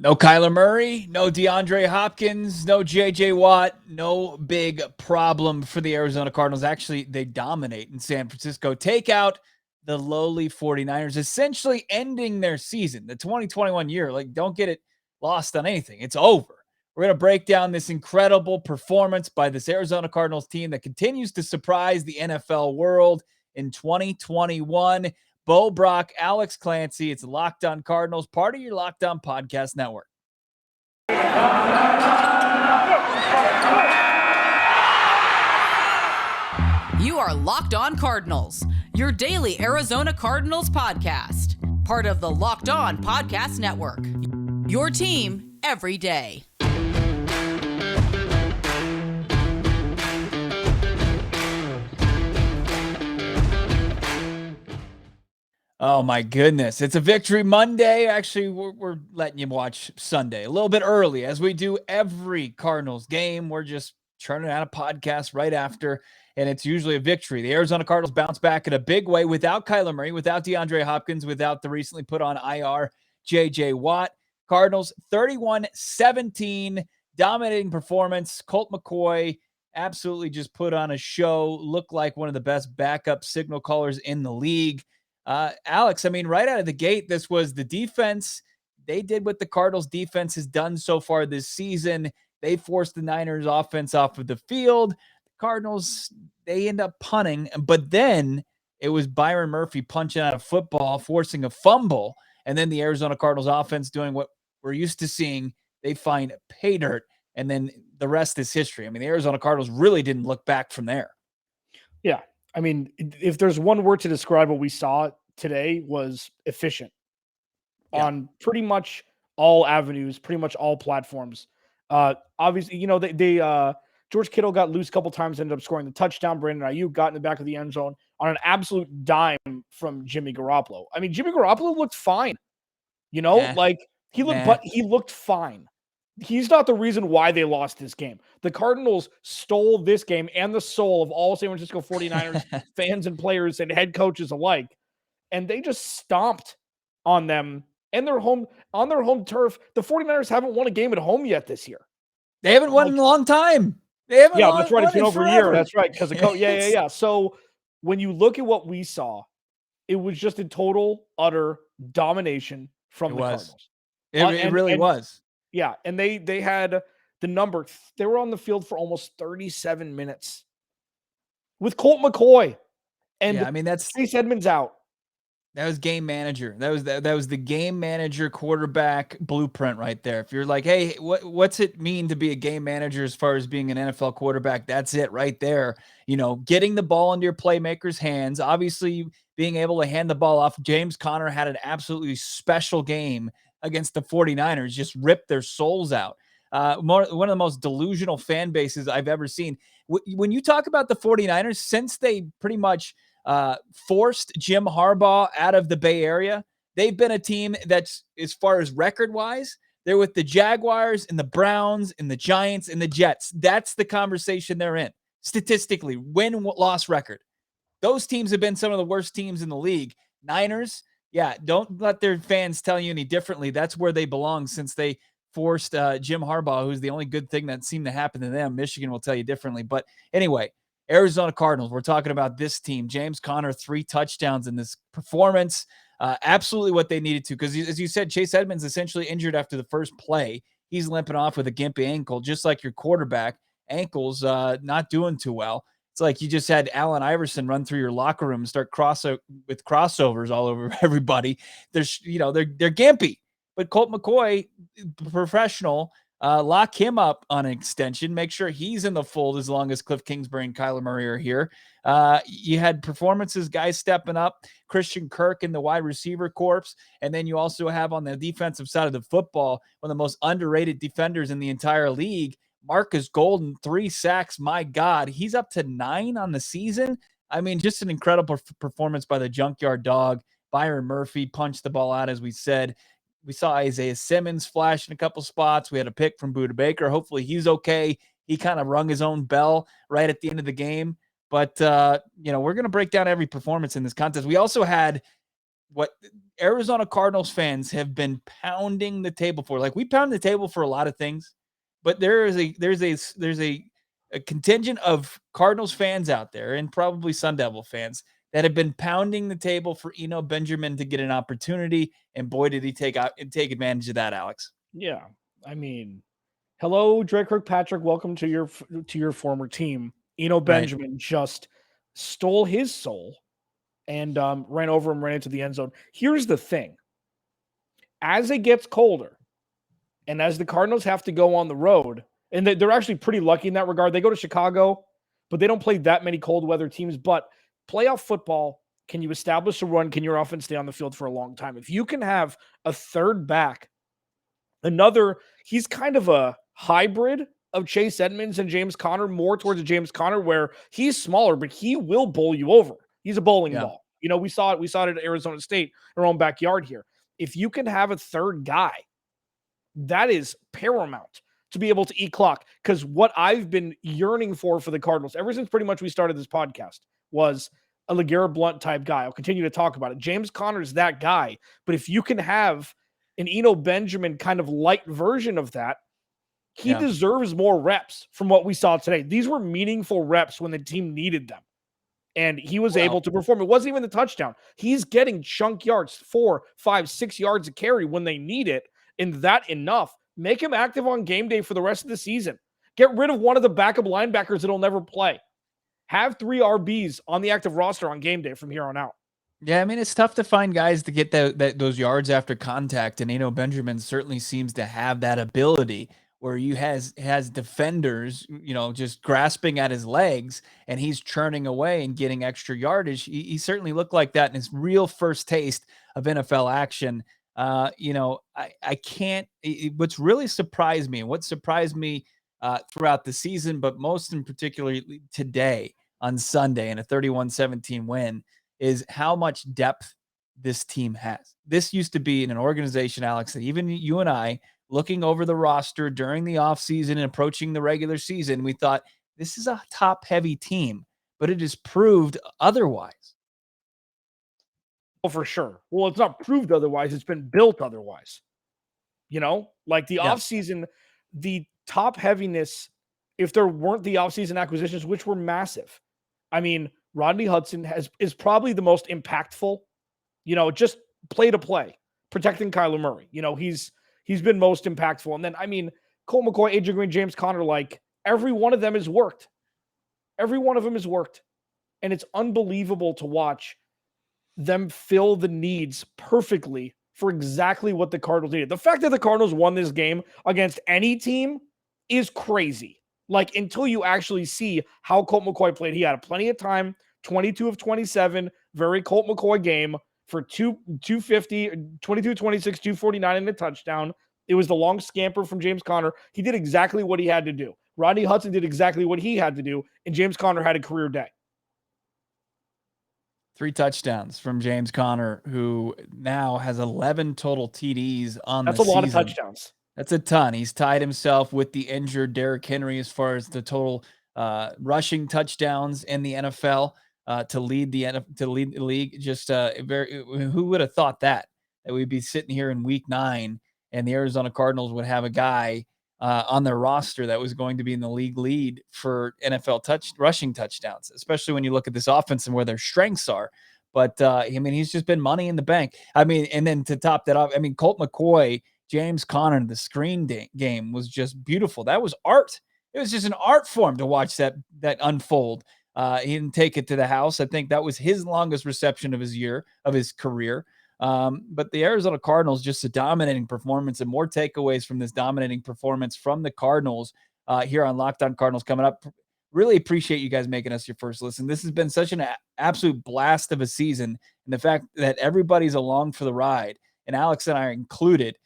No Kyler Murray, no DeAndre Hopkins, no J.J. Watt, no big problem for the Arizona Cardinals. Actually, they dominate in San Francisco. Take out the lowly 49ers, essentially ending their season, the 2021 year. Like, don't get it lost on anything. It's over. We're going to break down this incredible performance by this Arizona Cardinals team that continues to surprise the NFL world in 2021. Brack, Alex Clancy. It's Locked On Cardinals, part of your Locked On Podcast Network. You are Locked On Cardinals, your daily Arizona Cardinals podcast, part of the Locked On Podcast Network. Your team every day. Oh, my goodness. It's a Victory Monday. Actually, we're letting you watch Sunday a little bit early, as we do every Cardinals game. We're just churning out a podcast right after, and it's usually a victory. The Arizona Cardinals bounce back in a big way without Kyler Murray, without DeAndre Hopkins, without the recently put on IR J.J. Watt. Cardinals 31-17, dominating performance. Colt McCoy absolutely just put on a show, looked like one of the best backup signal callers in the league. Alex, I mean, right out of the gate, this was the defense. They did what the Cardinals defense has done so far this season. They forced the Niners offense off of the field. The Cardinals, they end up punting, but then it was Byron Murphy punching out a football, forcing a fumble, and then the Arizona Cardinals offense doing what we're used to seeing. They find pay dirt, and then the rest is history. I mean, the Arizona Cardinals really didn't look back from there. Yeah. I mean, if there's one word to describe what we saw today, was efficient on pretty much all avenues, pretty much all platforms. Obviously, you know, they George Kittle got loose a couple times, ended up scoring the touchdown. Brandon Ayuk got in the back of the end zone on an absolute dime from Jimmy Garoppolo. I mean, Jimmy Garoppolo looked fine. You know, he looked fine. He's not the reason why they lost this game. The Cardinals stole this game and the soul of all San Francisco 49ers fans and players and head coaches alike. And they just stomped on them and on their home turf. The 49ers haven't won a game at home yet this year. They haven't won in a long time. That's right. It's been over a year. That's right. Because yeah. So when you look at what we saw, it was just a total, utter domination from the Cardinals. It really was. Yeah, and they had the number. They were on the field for almost 37 minutes with Colt McCoy, and that's Chase Edmonds out. That was game manager. That was the game manager quarterback blueprint right there. If you're like, hey, what's it mean to be a game manager as far as being an NFL quarterback? That's it right there. You know, getting the ball into your playmakers' hands. Obviously, being able to hand the ball off. James Conner had an absolutely special game against the 49ers, just ripped their souls out. One of the most delusional fan bases I've ever seen. When you talk about the 49ers, since they pretty much forced Jim Harbaugh out of the Bay Area, they've been a team that's, as far as record-wise, they're with the Jaguars and the Browns and the Giants and the Jets. That's the conversation they're in. Statistically, win-loss record. Those teams have been some of the worst teams in the league. Niners, yeah, don't let their fans tell you any differently. That's where they belong since they forced Jim Harbaugh, who's the only good thing that seemed to happen to them. Michigan will tell you differently. But anyway, Arizona Cardinals, we're talking about this team. James Conner, 3 touchdowns in this performance. Absolutely what they needed to, because as you said, Chase Edmonds essentially injured after the first play. He's limping off with a gimpy ankle, just like your quarterback. Ankles not doing too well. It's like you just had Allen Iverson run through your locker room and start with crossovers all over everybody. They're gimpy. But Colt McCoy, professional, lock him up on an extension. Make sure he's in the fold as long as Cliff Kingsbury and Kyler Murray are here. You had performances, guys stepping up. Christian Kirk in the wide receiver corps. And then you also have on the defensive side of the football, one of the most underrated defenders in the entire league, Marcus Golden, 3 sacks. My God, he's up to 9 on the season. I mean, just an incredible performance by the junkyard dog. Byron Murphy punched the ball out, as we said. We saw Isaiah Simmons flash in a couple spots. We had a pick from Budda Baker. Hopefully he's okay. He kind of rung his own bell right at the end of the game. But, we're going to break down every performance in this contest. We also had what Arizona Cardinals fans have been pounding the table for. Like, we pound the table for a lot of things, but there's a contingent of Cardinals fans out there, and probably Sun Devil fans, that have been pounding the table for Eno Benjamin to get an opportunity. And boy, did he take advantage of that, Alex. Yeah. I mean, hello, Drake Kirkpatrick. Welcome to your former team. Eno Benjamin just stole his soul and ran over him, ran into the end zone. Here's the thing. As it gets colder, and as the Cardinals have to go on the road, and they're actually pretty lucky in that regard. They go to Chicago, but they don't play that many cold weather teams. But playoff football, can you establish a run? Can your offense stay on the field for a long time? If you can have a third back, he's kind of a hybrid of Chase Edmonds and James Conner, more towards a James Conner, where he's smaller, but he will bowl you over. He's a bowling ball. You know, we saw it at Arizona State, our own backyard here. If you can have a third guy, that is paramount to be able to eat clock. Because what I've been yearning for the Cardinals, ever since pretty much we started this podcast, was a LeGarrette Blount type guy. I'll continue to talk about it. James Conner is that guy. But if you can have an Eno Benjamin kind of light version of that, he deserves more reps from what we saw today. These were meaningful reps when the team needed them. And he was able to perform. It wasn't even the touchdown. He's getting chunk yards, 4, 5, 6 yards of carry when they need it. And that enough. Make him active on game day for the rest of the season. Get rid of one of the backup linebackers that'll never play. Have 3 RBs on the active roster on game day from here on out. Yeah, I mean, it's tough to find guys to get those yards after contact, and Eno Benjamin certainly seems to have that ability where you has defenders, just grasping at his legs, and he's churning away and getting extra yardage. He certainly looked like that in his real first taste of NFL action. I can't. What's really surprised me, and what surprised me throughout the season, but most in particular today on Sunday in a 31-17 win, is how much depth this team has. This used to be in an organization, Alex, that even you and I, looking over the roster during the offseason and approaching the regular season, we thought this is a top-heavy team, but it has proved otherwise. Well, for sure. Well, it's not proved otherwise. It's been built otherwise. Like the offseason, the top heaviness, if there weren't the offseason acquisitions, which were massive. I mean, Rodney Hudson is probably the most impactful, just play to play, protecting Kyler Murray. He's been most impactful. And then, I mean, Colt McCoy, Adrian Green, James Conner, like every one of them has worked. Every one of them has worked. And it's unbelievable to watch them fill the needs perfectly for exactly what the Cardinals needed. The fact that the Cardinals won this game against any team is crazy. Like, until you actually see how Colt McCoy played, he had plenty of time, 22 of 27, very Colt McCoy game for 250, 22, 26, 249 and a touchdown. It was the long scamper from James Conner. He did exactly what he had to do. Rodney Hudson did exactly what he had to do, and James Conner had a career day. 3 touchdowns from James Conner, who now has 11 total TDs on the season. That's a lot of touchdowns. That's a ton. He's tied himself with the injured Derrick Henry as far as the total rushing touchdowns in the NFL to lead the league. Just who would have thought that we'd be sitting here in week 9 and the Arizona Cardinals would have a guy on their roster that was going to be in the league lead for NFL rushing touchdowns, especially when you look at this offense and where their strengths are. But he's just been money in the bank. I mean, and then to top that off, Colt McCoy, James Conner, the screen game was just beautiful. That was art. It was just an art form to watch that unfold. He didn't take it to the house. I think that was his longest reception of his career. But the Arizona Cardinals, just a dominating performance, and more takeaways from this dominating performance from the Cardinals here on Locked On Cardinals coming up. Really appreciate you guys making us your first listen. This has been such an absolute blast of a season, and the fact that everybody's along for the ride, and Alex and I are included.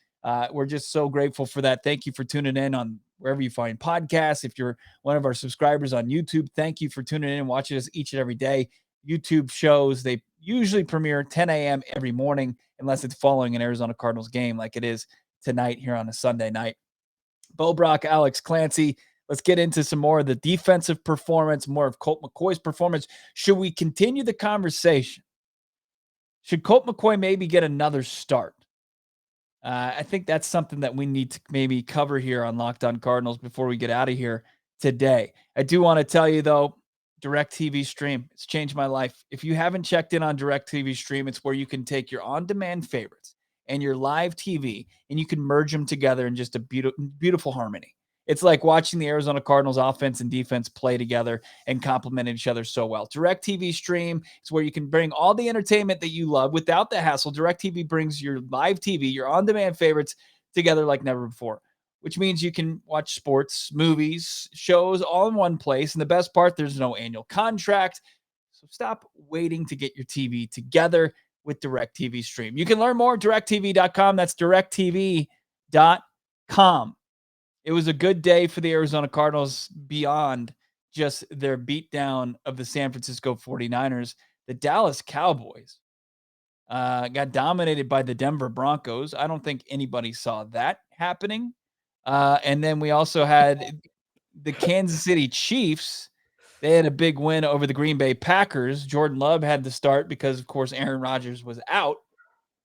We're just so grateful for that. Thank you for tuning in on wherever you find podcasts. If you're one of our subscribers on YouTube, thank you for tuning in and watching us each and every day. YouTube shows, they usually premiere 10 a.m. every morning, unless it's following an Arizona Cardinals game like it is tonight here on a Sunday night. Brack, Alex Clancy, let's get into some more of the defensive performance, more of Colt McCoy's performance. Should we continue the conversation? Should Colt McCoy maybe get another start? I think that's something that we need to maybe cover here on Locked On Cardinals before we get out of here today. I do want to tell you, though, DirecTV Stream, it's changed my life. If you haven't checked in on DirecTV Stream, it's where you can take your on-demand favorites and your live TV, and you can merge them together in just a beautiful harmony. It's like watching the Arizona Cardinals offense and defense play together and complement each other so well. DirecTV Stream is where you can bring all the entertainment that you love without the hassle. DirecTV brings your live TV, your on-demand favorites together like never before, which means you can watch sports, movies, shows all in one place. And the best part, there's no annual contract. So stop waiting to get your TV together with DirecTV Stream. You can learn more at directtv.com. That's directtv.com. It was a good day for the Arizona Cardinals beyond just their beatdown of the San Francisco 49ers. The Dallas Cowboys got dominated by the Denver Broncos. I don't think anybody saw that happening. And then we also had the Kansas City Chiefs. They had a big win over the Green Bay Packers. Jordan Love had to start because, of course, Aaron Rodgers was out.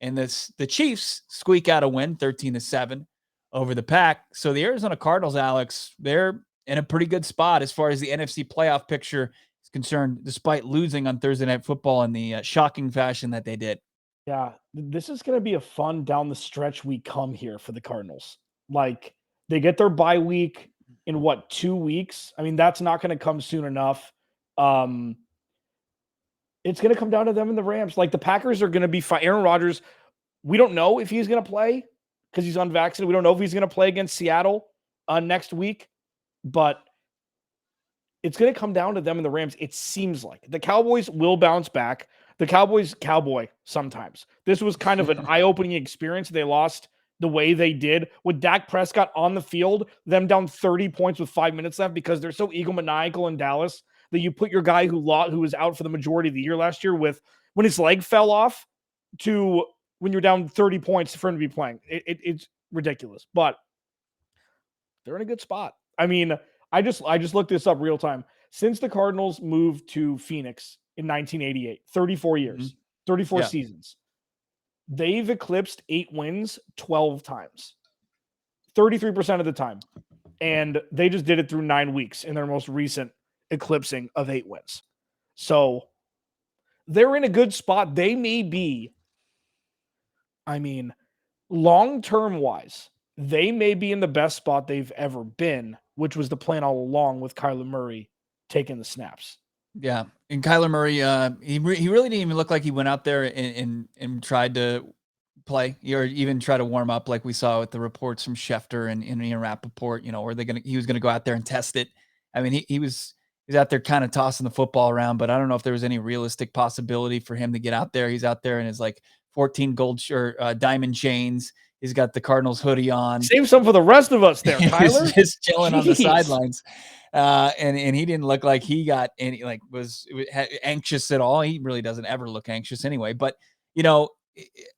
And the Chiefs squeak out a win, 13-7 over the Pack. So the Arizona Cardinals, Alex, they're in a pretty good spot as far as the NFC playoff picture is concerned, despite losing on Thursday Night Football in the shocking fashion that they did. Yeah, this is going to be a fun down the stretch we come here for the Cardinals. Like, they get their bye week in 2 weeks? I mean, that's not going to come soon enough. It's going to come down to them and the Rams. Like, the Packers are going to be fine. Aaron Rodgers, we don't know if he's going to play because he's unvaccinated. We don't know if he's going to play against Seattle next week, but it's going to come down to them and the Rams. It seems like the Cowboys will bounce back. The Cowboys cowboy sometimes. This was kind of an eye-opening experience. They lost the way they did with Dak Prescott on the field, them down 30 points with 5 minutes left because they're so egomaniacal in Dallas that you put your guy who was out for the majority of the year last year with when his leg fell off to when you're down 30 points for him to be playing. It's ridiculous, but they're in a good spot. I mean, I just looked this up real time. Since the Cardinals moved to Phoenix in 1988, 34 years, 34 seasons, they've eclipsed 8 wins 12 times, 33% of the time. And they just did it through 9 weeks in their most recent eclipsing of 8 wins. So they're in a good spot. They may be, I mean, long-term wise, they may be in the best spot they've ever been, which was the plan all along with Kyler Murray taking the snaps. Yeah. And Kyler Murray, he really didn't even look like he went out there and tried to play or even try to warm up like we saw with the reports from Schefter and Ian Rappaport, or he was going to go out there and test it. I mean, he was out there kind of tossing the football around, but I don't know if there was any realistic possibility for him to get out there. He's out there in his 14 gold shirt, diamond chains. He's got the Cardinals hoodie on. Save some for the rest of us there, Tyler. He's just chilling on the sidelines. And he didn't look like he got any, was anxious at all. He really doesn't ever look anxious anyway. But, I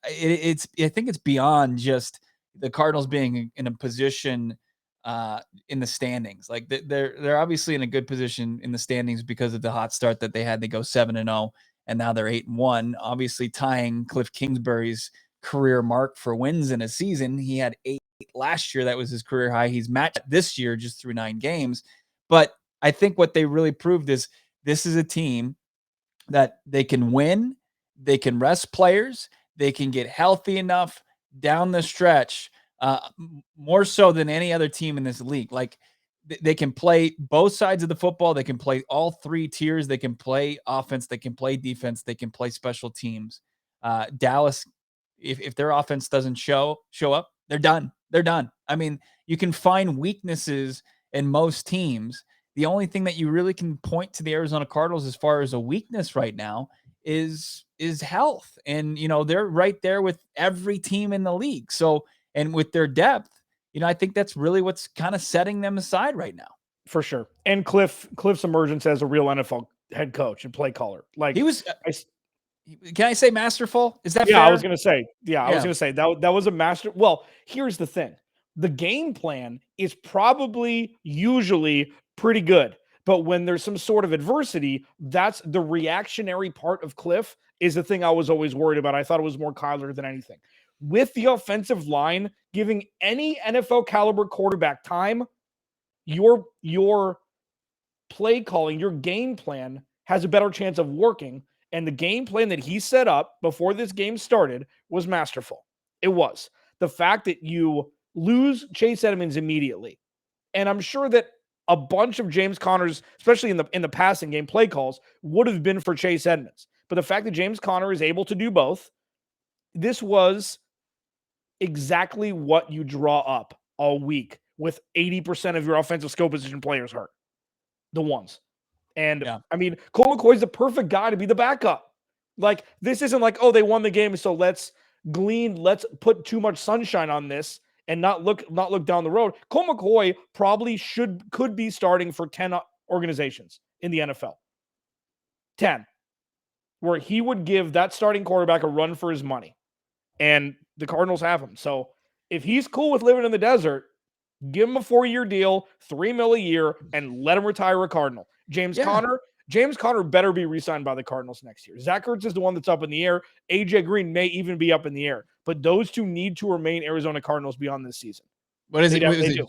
think it's beyond just the Cardinals being in a position in the standings. Like they're obviously in a good position in the standings because of the hot start that they had. They go 7-0 and now they're 8-1, obviously tying Cliff Kingsbury's career mark for wins in a season. He had 8 last year. That was his career high. He's matched this year just through 9 games. But I think what they really proved is this is a team that they can win. They can rest players. They can get healthy enough down the stretch, more so than any other team in this league. Like they can play both sides of the football. They can play all 3 tiers. They can play offense. They can play defense. They can play special teams. Dallas, if their offense doesn't show up, they're done. They're done. I mean, you can find weaknesses in most teams. The only thing that you really can point to the Arizona Cardinals as far as a weakness right now is health. And, they're right there with every team in the league. So, and with their depth, I think that's really what's kind of setting them aside right now. For sure. And Cliff's emergence as a real NFL head coach and play caller. Like he was, can I say masterful? Is that fair? I was going to say, I was going to say that was a master. Well, here's the thing. The game plan is probably usually pretty good But when there's some sort of adversity, that's the reactionary part of Cliff is the thing I was always worried about. I thought it was more Kyler than anything. With the offensive line giving any NFL caliber quarterback time, your play calling, your game plan has a better chance of working. And the game plan that he set up before this game started was masterful. It was. The fact that you lose Chase Edmonds immediately, and I'm sure that a bunch of James Conner's, especially in the passing game play calls, would have been for Chase Edmonds. But the fact that James Conner is able to do both, this was exactly what you draw up all week with 80% of your offensive skill position players hurt. The ones. And I mean, Colt McCoy's the perfect guy to be the backup. Like, this isn't like, oh, they won the game, so let's put too much sunshine on this and not look down the road. Colt McCoy probably could be starting for 10 organizations in the NFL. 10. Where he would give that starting quarterback a run for his money. And the Cardinals have him. So if he's cool with living in the desert, give him a 4-year deal, $3 million a year, and let him retire a Cardinal. James Conner better be re-signed by the Cardinals next year. Zach Ertz is the one that's up in the air. AJ Green may even be up in the air. But those two need to remain Arizona Cardinals beyond this season. What is it?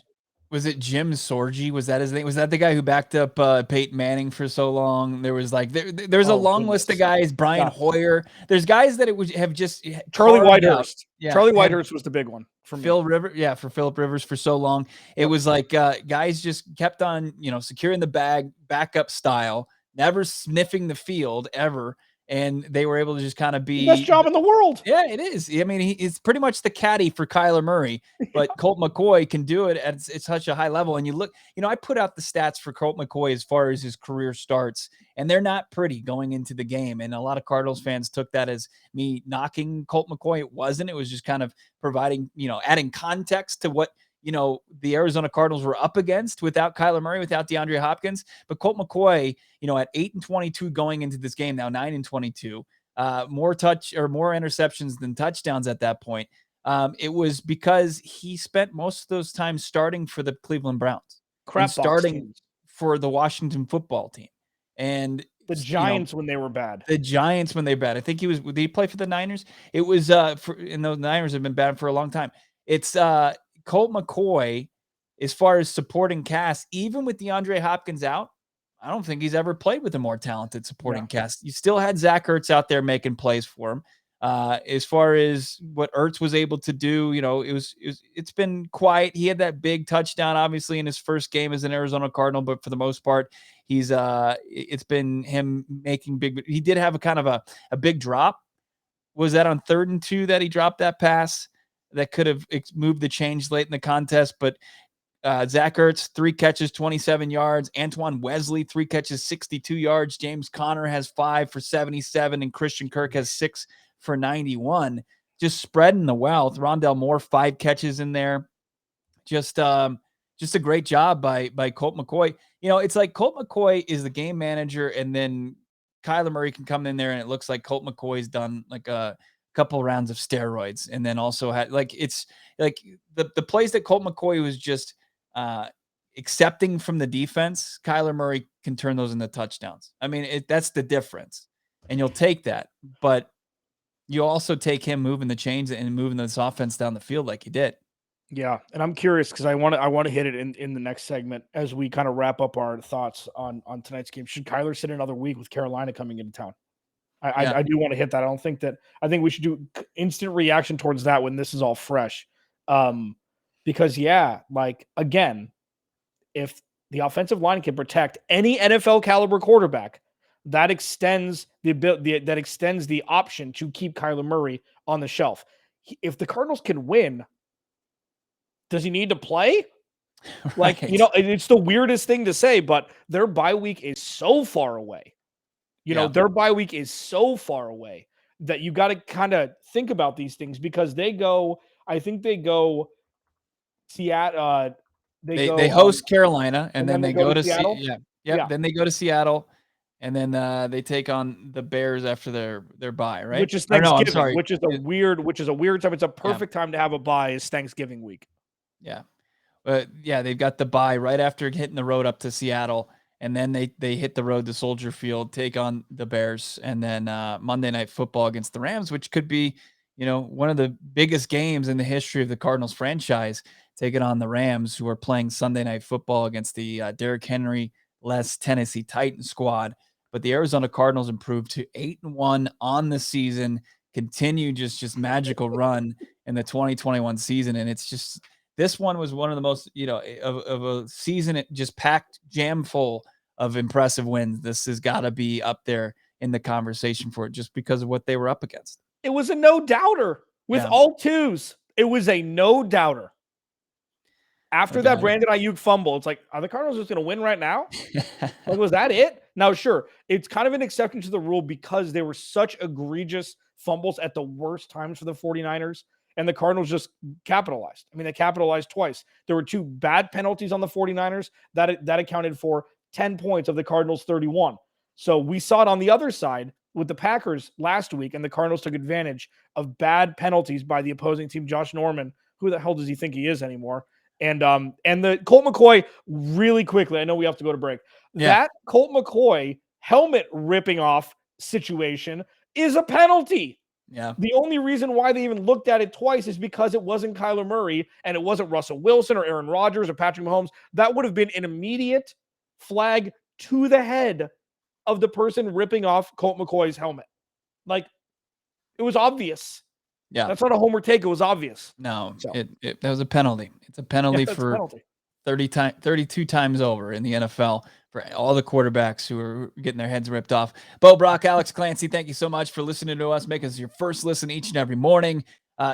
Was it Jim Sorgi? Was that his name? Was that the guy who backed up Peyton Manning for so long? There was like there's a long list of guys. Brian Hoyer. There's guys that it would have just Charlie Whitehurst. Yeah, Charlie Whitehurst was the big one for Phil Rivers. Yeah, for Phillip Rivers for so long. It was like guys just kept on securing the bag, backup style, never sniffing the field ever. And they were able to just kind of be the best job in the world. Yeah, it is. I mean, he's pretty much the caddy for Kyler Murray, but Colt McCoy can do it at such a high level. And you look, I put out the stats for Colt McCoy as far as his career starts, and they're not pretty going into the game. And a lot of Cardinals fans took that as me knocking Colt McCoy. It wasn't. It was just kind of providing, adding context to what the Arizona Cardinals were up against without Kyler Murray, without DeAndre Hopkins. But Colt McCoy, at 8-22 going into this game, now 9-22, more interceptions than touchdowns at that point. It was because he spent most of those times starting for the Cleveland Browns, starting for the Washington football team, and the Giants when they were bad. The Giants when they were bad. I think did he play for the Niners? It was and those Niners have been bad for a long time. It's Colt McCoy, as far as supporting cast, even with DeAndre Hopkins out, I don't think he's ever played with a more talented supporting cast. You still had Zach Ertz out there making plays for him. As far as what Ertz was able to do, it's been quiet. He had that big touchdown, obviously, in his first game as an Arizona Cardinal, but for the most part, it's been him making big. He did have a kind of a big drop. Was that on 3rd and 2 that he dropped that pass? That could have moved the change late in the contest, but Zach Ertz, 3 catches, 27 yards. Antoine Wesley, 3 catches, 62 yards. James Conner has 5 for 77, and Christian Kirk has 6 for 91. Just spreading the wealth. Rondell Moore, 5 catches in there. Just a great job by Colt McCoy. It's like Colt McCoy is the game manager, and then Kyler Murray can come in there, and it looks like Colt McCoy's done like a couple rounds of steroids, and then also had it's like the plays that Colt McCoy was just accepting from the defense, Kyler Murray can turn those into touchdowns. I mean, that's the difference, and you'll take that, but you also take him moving the chains and moving this offense down the field like he did. Yeah, and I'm curious because I want to hit it in the next segment as we kind of wrap up our thoughts on tonight's game. Should Kyler sit another week with Carolina coming into town? I do want to hit that. I think we should do instant reaction towards that when this is all fresh. Because again, if the offensive line can protect any NFL caliber quarterback, that extends the option to keep Kyler Murray on the shelf. If the Cardinals can win, does he need to play? Right. It's the weirdest thing to say, but their bye week is so far away. Their bye week is so far away that you got to kind of think about these things because they go Seattle. They host Carolina and then they go to Seattle. Then they go to Seattle and then they take on the Bears after their bye, right? Which is Thanksgiving, which is a weird time. It's a perfect time to have a bye is Thanksgiving week. Yeah. They've got the bye right after hitting the road up to Seattle. and then they hit the road to Soldier Field, take on the Bears, and then Monday Night Football against the Rams, which could be, one of the biggest games in the history of the Cardinals franchise, taking on the Rams, who are playing Sunday Night Football against the Derrick Henry-less Tennessee Titans squad. But the Arizona Cardinals improved to 8-1 on the season, continue just magical run in the 2021 season, and it's just this one was one of the most, of a season it just packed jam full of impressive wins. This has got to be up there in the conversation for it just because of what they were up against. It was a no-doubter with all twos. It was a no-doubter. After that Brandon Ayuk fumble, it's like, are the Cardinals just going to win right now? Like, was that it? Now, sure, it's kind of an exception to the rule because they were such egregious fumbles at the worst times for the 49ers, and the Cardinals just capitalized. I mean, they capitalized twice. There were 2 bad penalties on the 49ers that accounted for 10 points of the Cardinals' 31. So we saw it on the other side with the Packers last week, and the Cardinals took advantage of bad penalties by the opposing team. Josh Norman, who the hell does he think he is anymore? And the Colt McCoy, really quickly, I know we have to go to break. Yeah. That Colt McCoy helmet ripping off situation is a penalty. Yeah. The only reason why they even looked at it twice is because it wasn't Kyler Murray and it wasn't Russell Wilson or Aaron Rodgers or Patrick Mahomes. That would have been an immediate flag to the head of the person ripping off Colt McCoy's helmet. Like, it was obvious. Yeah. That's not a homer take. It was obvious. No, so. That was a penalty. It's a penalty for 32 times over in the NFL for all the quarterbacks who are getting their heads ripped off. Bo, Brack, Alex Clancy, thank you so much for listening to us. Make us your first listen each and every morning.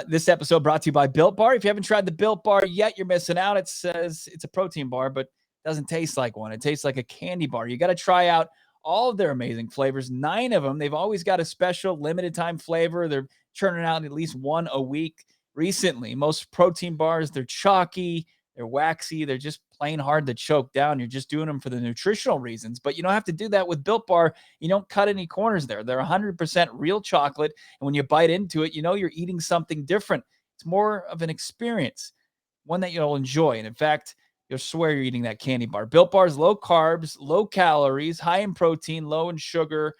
This episode brought to you by Built Bar. If you haven't tried the Built Bar yet, you're missing out. It says it's a protein bar, but it doesn't taste like one. It tastes like a candy bar. You got to try out all of their amazing flavors, 9 of them. They've always got a special limited time flavor. They're churning out at least one a week recently. Most protein bars, they're chalky, they're waxy, they're just plain hard to choke down. You're just doing them for the nutritional reasons, but you don't have to do that with Built Bar. You don't cut any corners there. They're 100% real chocolate, and when you bite into it, you're eating something different. It's more of an experience, one that you'll enjoy, and in fact, you'll swear you're eating that candy bar. Built Bar is low carbs, low calories, high in protein, low in sugar,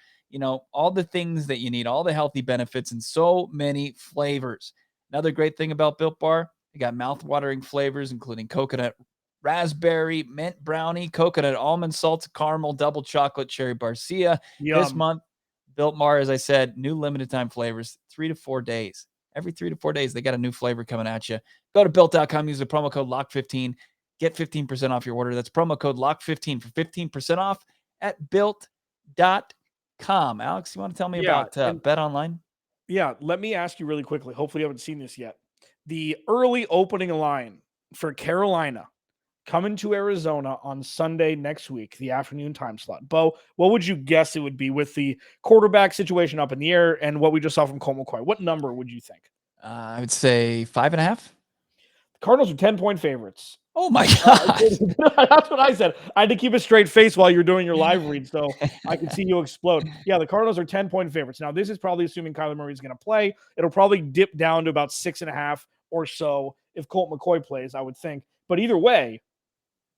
all the things that you need, all the healthy benefits, and so many flavors. Another great thing about Built Bar, they got mouth-watering flavors, including coconut raspberry, mint brownie, coconut almond salted caramel, double chocolate, cherry barcia. Yum. This month, Built Bar, as I said, new limited time flavors, 3 to 4 days. Every 3 to 4 days, they got a new flavor coming at you. Go to Built.com, use the promo code LOCK15. Get 15% off your order. That's promo code LOCK15 for 15% off at Built.com. Alex, you want to tell me about Bet Online? Yeah, let me ask you really quickly. Hopefully you haven't seen this yet. The early opening line for Carolina coming to Arizona on Sunday next week, the afternoon time slot. Bo, what would you guess it would be with the quarterback situation up in the air and what we just saw from Colt McCoy? What number would you think? I would say 5.5. The Cardinals are 10-point favorites. Oh my God. That's what I said. I had to keep a straight face while you're doing your live read so I could see you explode. Yeah, the Cardinals are 10-point favorites. Now, this is probably assuming Kyler Murray is going to play. It'll probably dip down to about 6.5 or so if Colt McCoy plays, I would think. But either way,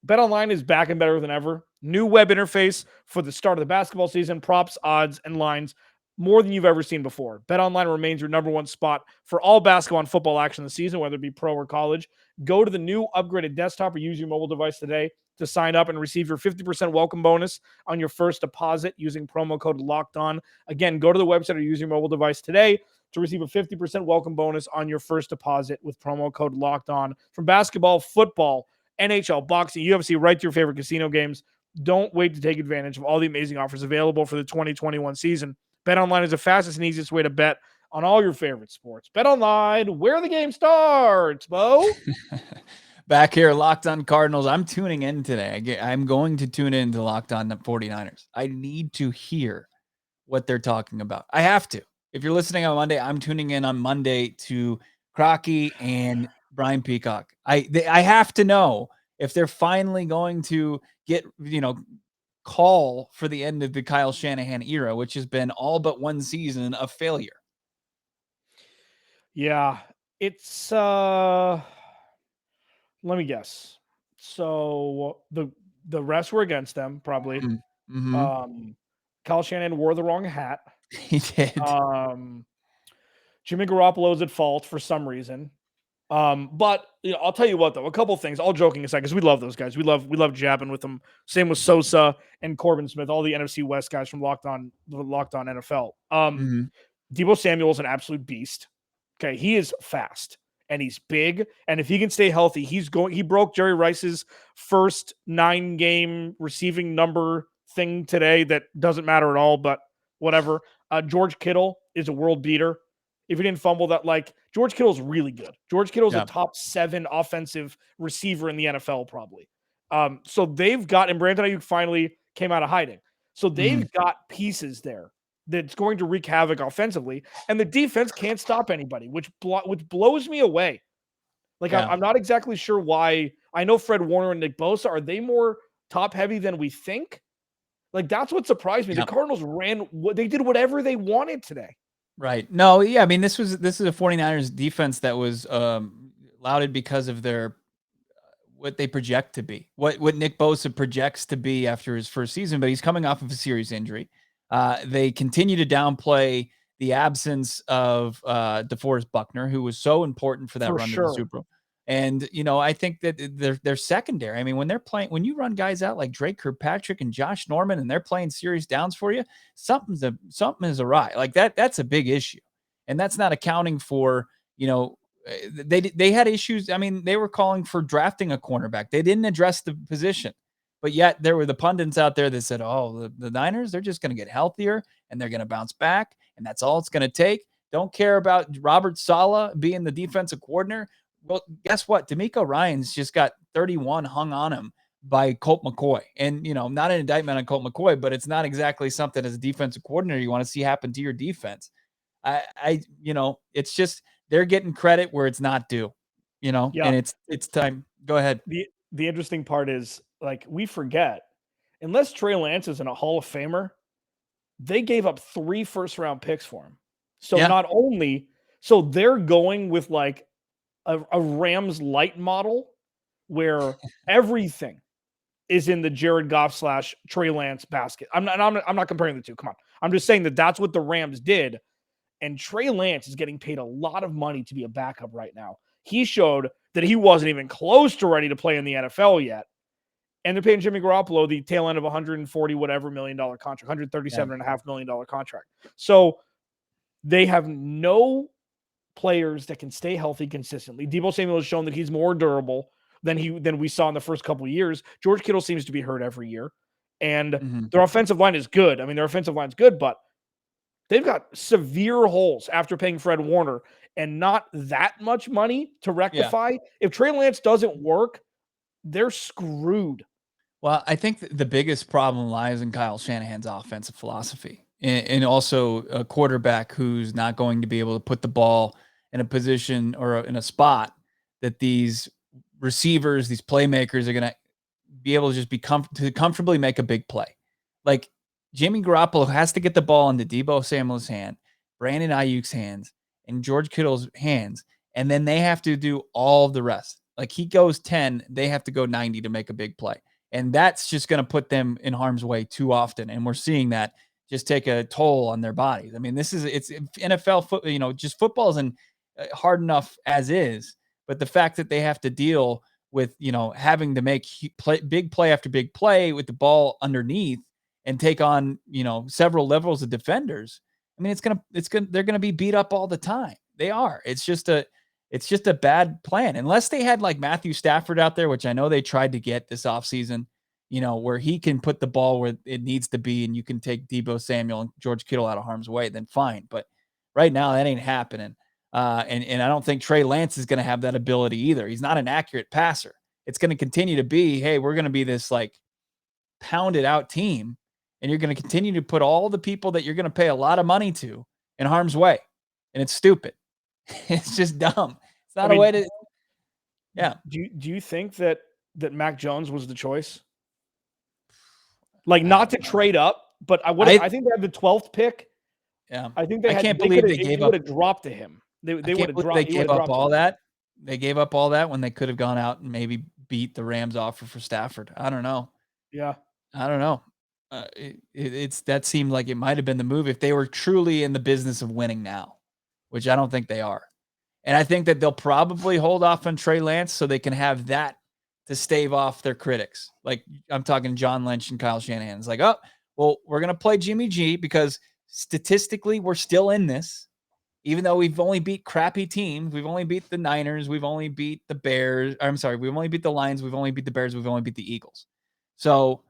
BetOnline is back and better than ever. New web interface for the start of the basketball season, props, odds, and lines. More than you've ever seen before. BetOnline remains your number one spot for all basketball and football action this season, whether it be pro or college. Go to the new upgraded desktop or use your mobile device today to sign up and receive your 50% welcome bonus on your first deposit using promo code LOCKEDON. Again, go to the website or use your mobile device today to receive a 50% welcome bonus on your first deposit with promo code LOCKEDON. From basketball, football, NHL, boxing, UFC, right to your favorite casino games. Don't wait to take advantage of all the amazing offers available for the 2021 season. BetOnline is the fastest and easiest way to bet on all your favorite sports. BetOnline, where the game starts, Bo. Back here, Locked On Cardinals. I'm tuning in today. I'm going to tune in to Locked On 49ers. I need to hear what they're talking about. I have to. If you're listening on Monday, I'm tuning in on Monday to Crocky and Brian Peacock. I have to know if they're finally going to get, call for the end of the Kyle Shanahan era, which has been all but one season of failure. Yeah, it's let me guess. So the The rest were against them, probably. Mm-hmm. Kyle Shanahan wore the wrong hat. He did. Jimmy Garoppolo's at fault for some reason. But I'll tell you what, though, a couple things, all joking aside, because we love those guys. We love jabbing with them. Same with Sosa and Corbin Smith, all the NFC West guys from Locked On NFL. Mm-hmm. Deebo Samuel's an absolute beast. Okay, he is fast and he's big. And if he can stay healthy, he broke Jerry Rice's first 9-game receiving number thing today. That doesn't matter at all, but whatever. George Kittle is a world beater. If he didn't fumble that, George Kittle's really good. George Kittle's a top 7 offensive receiver in the NFL, probably. So they've got, and Brandon Ayuk finally came out of hiding. So they've got pieces there that's going to wreak havoc offensively, and the defense can't stop anybody, which blows me away. I'm not exactly sure why. I know Fred Warner and Nick Bosa, are they more top heavy than we think? That's what surprised me. The Cardinals they did whatever they wanted today. Right. No, yeah. I mean, this is a 49ers defense that was lauded because of their what they project to be, what Nick Bosa projects to be after his first season, but he's coming off of a serious injury. They continue to downplay the absence of DeForest Buckner, who was so important for that run to the Super Bowl. And, I think that they're secondary. I mean, when you run guys out like Drake Kirkpatrick and Josh Norman, and they're playing serious downs for you, something is awry. That's a big issue. And that's not accounting for, they had issues. I mean, they were calling for drafting a cornerback. They didn't address the position, but yet there were the pundits out there that said, oh, the Niners, they're just going to get healthier and they're going to bounce back. And that's all it's going to take. Don't care about Robert Saleh being the defensive coordinator. Well, guess what? DeMeco Ryans just got 31 hung on him by Colt McCoy. And, not an indictment on Colt McCoy, but it's not exactly something as a defensive coordinator you want to see happen to your defense. It's just they're getting credit where it's not due, and it's time. Go ahead. The interesting part is, we forget, unless Trey Lance is in a Hall of Famer, they gave up 3 first-round picks for him. So not only, they're going with a Rams light model where everything is in the Jared Goff / Trey Lance basket. I'm not comparing the two. Come on. I'm just saying that's what the Rams did. And Trey Lance is getting paid a lot of money to be a backup right now. He showed that he wasn't even close to ready to play in the NFL yet. And they're paying Jimmy Garoppolo the tail end of $140 million contract, $137.5 million contract. So they have no players that can stay healthy consistently. Deebo Samuel has shown that he's more durable than we saw in the first couple of years. George Kittle seems to be hurt every year. And their offensive line is good. I mean, their offensive line's good, but they've got severe holes after paying Fred Warner and not that much money to rectify. Yeah. If Trey Lance doesn't work, they're screwed. Well, I think the biggest problem lies in Kyle Shanahan's offensive philosophy, and also a quarterback who's not going to be able to put the ball in a position or in a spot that these receivers, these playmakers are going to be able to just to comfortably make a big play. Like Jimmy Garoppolo has to get the ball into Deebo Samuel's hand, Brandon Ayuk's hands, and George Kittle's hands, and then they have to do all the rest. Like he goes 10, they have to go 90 to make a big play. And that's just going to put them in harm's way too often. And we're seeing that just take a toll on their bodies. I mean, it's NFL, just football isn't hard enough as is, but the fact that they have to deal with, having to make big play after big play with the ball underneath and take on, several levels of defenders. I mean, they're going to be beat up all the time. They are. It's just a bad plan. Unless they had like Matthew Stafford out there, which I know they tried to get this offseason, where he can put the ball where it needs to be and you can take Deebo Samuel and George Kittle out of harm's way, then fine. But right now that ain't happening. And I don't think Trey Lance is going to have that ability either. He's not an accurate passer. It's going to continue to be, hey, we're going to be this like pounded out team, and you're going to continue to put all the people that you're going to pay a lot of money to in harm's way. And it's stupid. It's just dumb. It's not a way to. Yeah. Do you think that Mac Jones was the choice? Like not to trade up, but I think they had the 12th pick. Yeah. I think I can't believe they gave up. Would have dropped to him. They would have dropped. They gave up all that. They gave up all that when they could have gone out and maybe beat the Rams offer for Stafford. I don't know. Yeah. I don't know. It's that seemed like it might have been the move if they were truly in the business of winning now, which I don't think they are. And I think that they'll probably hold off on Trey Lance so they can have that to stave off their critics. Like I'm talking John Lynch and Kyle Shanahan. It's like, oh, well, we're going to play Jimmy G because statistically we're still in this, even though we've only beat crappy teams. We've only beat the Niners. We've only beat the Bears. I'm sorry. We've only beat the Lions. We've only beat the Bears. We've only beat the Eagles. So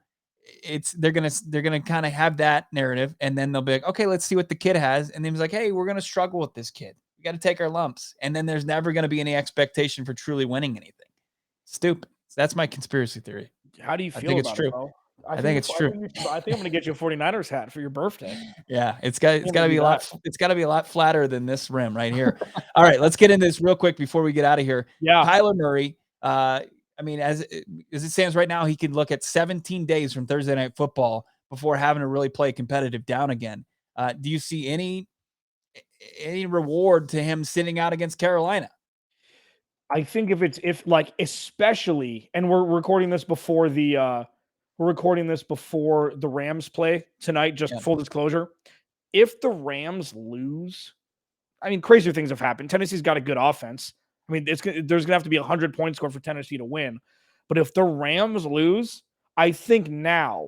they're gonna kind of have that narrative, and then they'll be like, okay, let's see what the kid has. And then he's like, hey, we're gonna struggle with this kid. We got to take our lumps. And then there's never gonna be any expectation for truly winning anything. Stupid. That's my conspiracy theory. How do you I feel think it's about true. it, bro? I think it's true. I think I'm gonna get you a 49ers hat for your birthday. Yeah, it's got to be a lot. that. It's got to be a lot flatter than this rim right here. All right, let's get into this real quick before we get out of here. Yeah. Kyler Murray. I mean, as it stands right now, he could look at 17 days from Thursday Night Football before having to really play competitive down again. Do you see any reward to him sitting out against Carolina? I think especially, and we're recording this before the Rams play tonight, just full disclosure. If the Rams lose, I mean, crazier things have happened. Tennessee's got a good offense. I mean, there's going to have to be 100 points scored for Tennessee to win. But if the Rams lose, I think now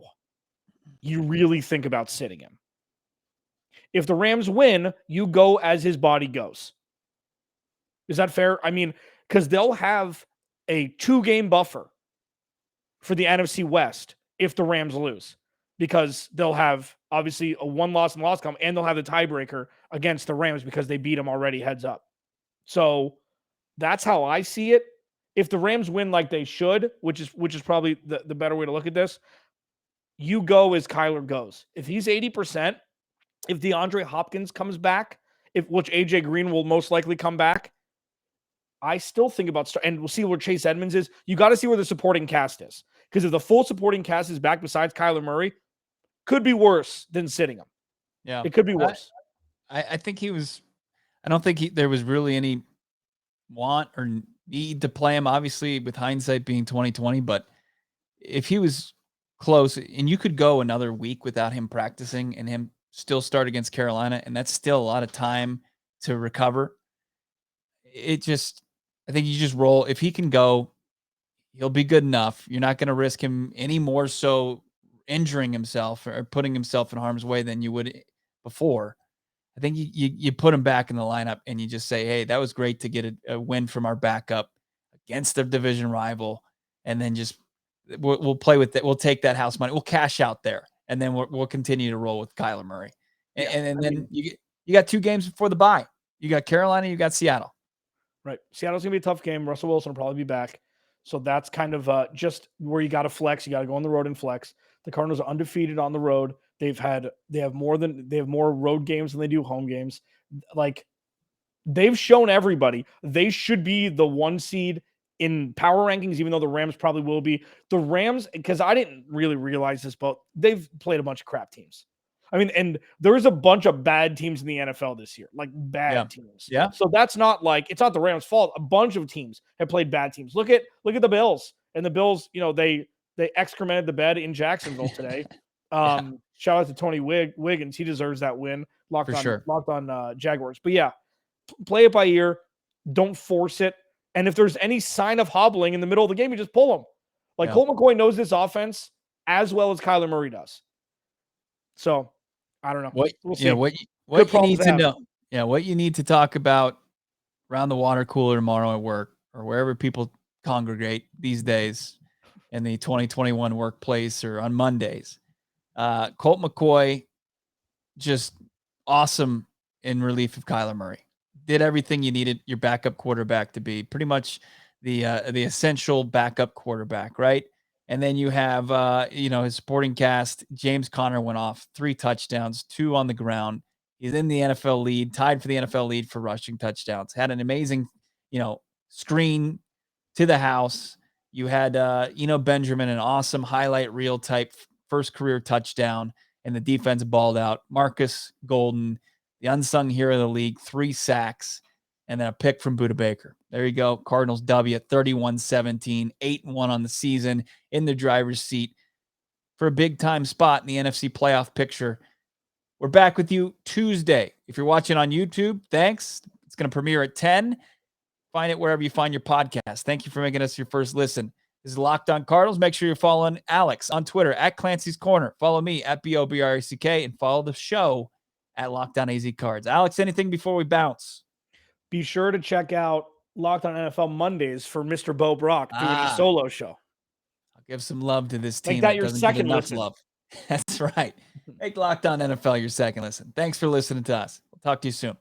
you really think about sitting him. If the Rams win, you go as his body goes. Is that fair? I mean, because they'll have a 2-game buffer for the NFC West if the Rams lose, because they'll have obviously a 1-loss and loss column, and they'll have the tiebreaker against the Rams because they beat them already heads up. So that's how I see it. If the Rams win like they should, which is probably the better way to look at this, you go as Kyler goes. If he's 80%, if DeAndre Hopkins comes back, which AJ Green will most likely come back, I still think about and we'll see where Chase Edmonds is. You got to see where the supporting cast is, because if the full supporting cast is back besides Kyler Murray, could be worse than sitting him. Yeah, it could be worse. I think he was. I don't think there was really any want or need to play him, obviously with hindsight being 2020, but if he was close and you could go another week without him practicing and him still start against Carolina, and that's still a lot of time to recover. I think you just roll. If he can go, he'll be good enough. You're not going to risk him any more so injuring himself or putting himself in harm's way than you would before. I think you put him back in the lineup and you just say, hey, that was great to get a win from our backup against the division rival. And then just we'll play with it. We'll take that house money. We'll cash out there. And then we'll continue to roll with Kyler Murray. And then you got 2 games before the bye. You got Carolina, you got Seattle. Right. Seattle's going to be a tough game. Russell Wilson will probably be back. So that's kind of just where you got to flex. You got to go on the road and flex. The Cardinals are undefeated on the road. They have more road games than they do home games. Like, they've shown everybody they should be the 1 seed in power rankings, even though the Rams probably will be. The Rams, because I didn't really realize this, but they've played a bunch of crap teams. I mean, and there's a bunch of bad teams in the NFL this year, like bad teams. Yeah. So that's not like, it's not the Rams' fault. A bunch of teams have played bad teams. Look at the Bills. And the Bills, they excremented the bed in Jacksonville today. Shout out to Tony Wiggins. He deserves that win. Locked on Jaguars. But yeah, play it by ear. Don't force it. And if there's any sign of hobbling in the middle of the game, you just pull him. Like, Colt McCoy knows this offense as well as Kyler Murray does. So I don't know. We'll see. What you need to know. Yeah, what you need to talk about around the water cooler tomorrow at work or wherever people congregate these days in the 2021 workplace or on Mondays. Colt McCoy, just awesome in relief of Kyler Murray. Did everything you needed your backup quarterback to be, pretty much the essential backup quarterback, right? And then you have his supporting cast. James Conner went off 3 touchdowns, 2 on the ground. He's in the NFL lead, tied for the NFL lead for rushing touchdowns. Had an amazing, screen to the house. You had Benjamin, an awesome highlight reel type first career touchdown, and the defense balled out. Marcus Golden, the unsung hero of the league, 3 sacks, and then a pick from Budda Baker. There you go. Cardinals W, 31-17, 8-1 on the season, in the driver's seat. for a big-time spot in the NFC playoff picture. We're back with you Tuesday. If you're watching on YouTube, thanks. It's going to premiere at 10. Find it wherever you find your podcast. Thank you for making us your first listen. This is Locked On Cardinals. Make sure you're following Alex on Twitter at Clancy's Corner. Follow me at BOBRACK and follow the show at Locked On AZCards. Alex, anything before we bounce? Be sure to check out Locked On NFL Mondays for Mr. Bo Brock doing his solo show. I'll give some love to this team. Make that your second listen. Love. That's right. Make Locked On NFL your second listen. Thanks for listening to us. We'll talk to you soon.